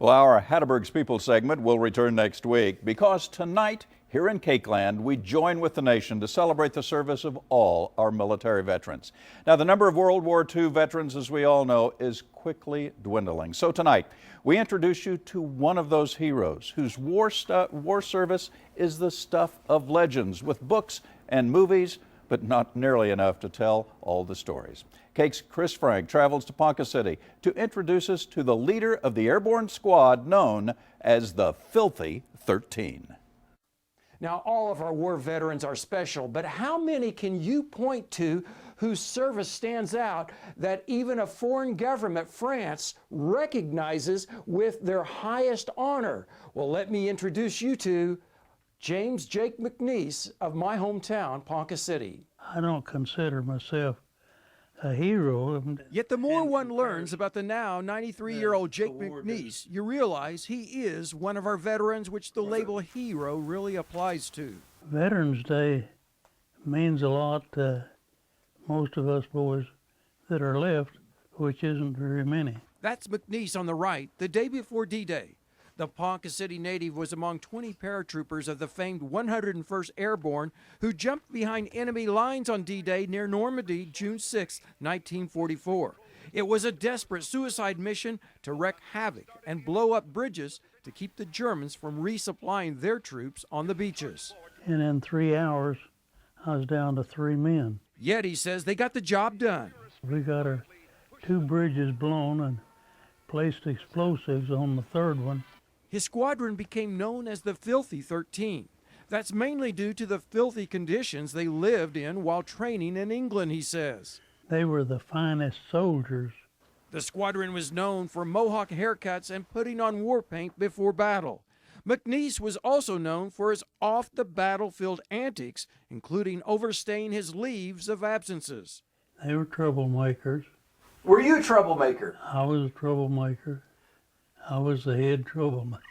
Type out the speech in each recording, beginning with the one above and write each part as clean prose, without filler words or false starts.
Well, our Hattiesburg's People segment will return next week because tonight here in Cakeland, we join with the nation to celebrate the service of all our military veterans. Now, the number of World War II veterans, as we all know, is quickly dwindling. So tonight, we introduce you to one of those heroes whose war service is the stuff of legends, with books and movies, but not nearly enough to tell all the stories. KAKE's Chris Frank travels to Ponca City to introduce us to the leader of the Airborne squad known as the Filthy 13. Now, all of our war veterans are special, but how many can you point to whose service stands out that even a foreign government, France, recognizes with their highest honor? Well, let me introduce you to James Jake McNiece of my hometown, Ponca City. I don't consider myself a hero. Yet the more one learns about the now 93-year-old Jake McNiece, you realize he is one of our veterans which the label hero really applies to. Veterans Day means a lot to most of us boys that are left, which isn't very many. That's McNiece on the right, the day before D-Day. The Ponca City native was among 20 paratroopers of the famed 101st Airborne who jumped behind enemy lines on D-Day near Normandy, June 6, 1944. It was a desperate suicide mission to wreak havoc and blow up bridges to keep the Germans from resupplying their troops on the beaches. And in 3 hours, I was down to 3 men. Yet, he says, they got the job done. We got our 2 bridges blown and placed explosives on the 3rd one. His squadron became known as the Filthy 13. That's mainly due to the filthy conditions they lived in while training in England, he says. They were the finest soldiers. The squadron was known for mohawk haircuts and putting on war paint before battle. McNiece was also known for his off-the-battlefield antics, including overstaying his leaves of absences. They were troublemakers. Were you a troublemaker? I was a troublemaker. I was the head troublemaker.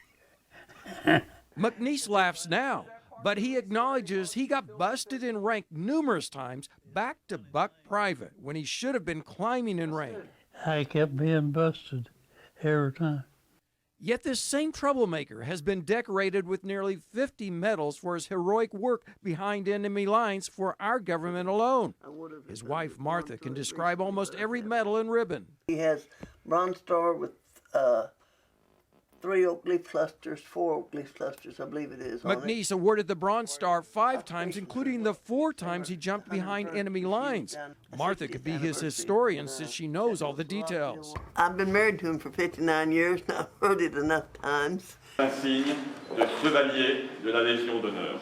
McNiece laughs now, but he acknowledges he got busted in rank numerous times back to buck private when he should have been climbing in rank. I kept being busted every time. Yet this same troublemaker has been decorated with nearly 50 medals for his heroic work behind enemy lines for our government alone. His wife, Martha, can describe almost every medal and ribbon. He has Bronze Star with 3 oak leaf clusters, 4 oak leaf clusters, I believe it is. McNiece awarded the Bronze Star 5 times, including the 4 times he jumped behind enemy lines. Martha could be his historian since she knows all the details. I've been married to him for 59 years, and I've heard it enough times. Insigne de Chevalier de la Légion d'honneur.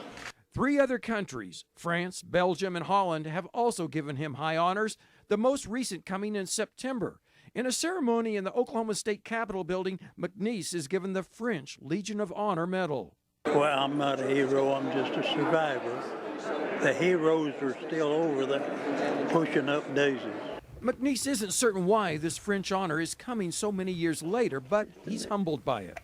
3 other countries, France, Belgium, and Holland, have also given him high honors, the most recent coming in September. In a ceremony in the Oklahoma State Capitol building, McNiece is given the French Legion of Honor medal. Well, I'm not a hero, I'm just a survivor. The heroes are still over there pushing up daisies. McNiece isn't certain why this French honor is coming so many years later, but he's humbled by it.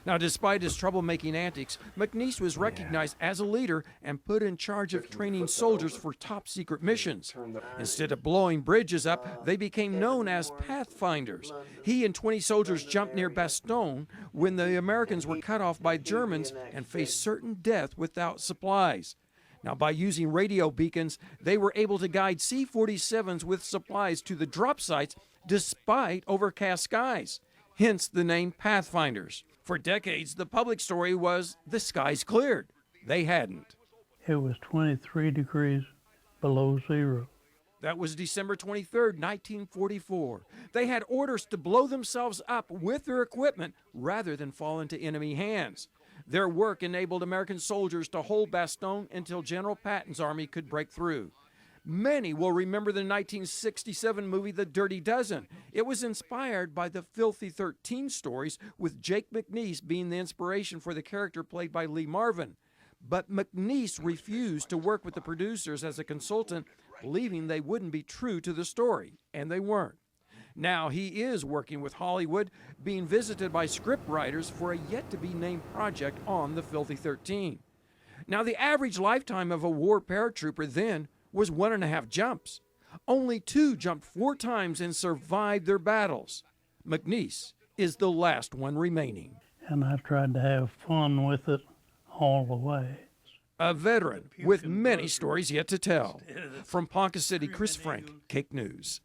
Now, despite his troublemaking antics, McNiece was recognized as a leader and put in charge of training soldiers for top-secret missions. Instead of blowing bridges up, they became known as pathfinders. He and 20 soldiers jumped near Bastogne when the Americans were cut off by Germans and faced certain death without supplies. Now, by using radio beacons, they were able to guide C-47s with supplies to the drop sites despite overcast skies. Hence the name Pathfinders. For decades, the public story was the skies cleared. They hadn't. It was 23 degrees below zero. That was December 23rd, 1944. They had orders to blow themselves up with their equipment rather than fall into enemy hands. Their work enabled American soldiers to hold Bastogne until General Patton's army could break through. Many will remember the 1967 movie The Dirty Dozen. It was inspired by the Filthy 13 stories, with Jake McNiece being the inspiration for the character played by Lee Marvin. But McNiece refused to work with the producers as a consultant, believing they wouldn't be true to the story, and they weren't. Now he is working with Hollywood, being visited by scriptwriters for a yet-to-be-named project on the Filthy 13. Now, the average lifetime of a war paratrooper then was 1.5 jumps. Only 2 jumped 4 times and survived their battles. McNiece is the last one remaining. And I tried to have fun with it all the way. A veteran with many stories yet to tell. From Ponca City, Chris Frank, KAKE News.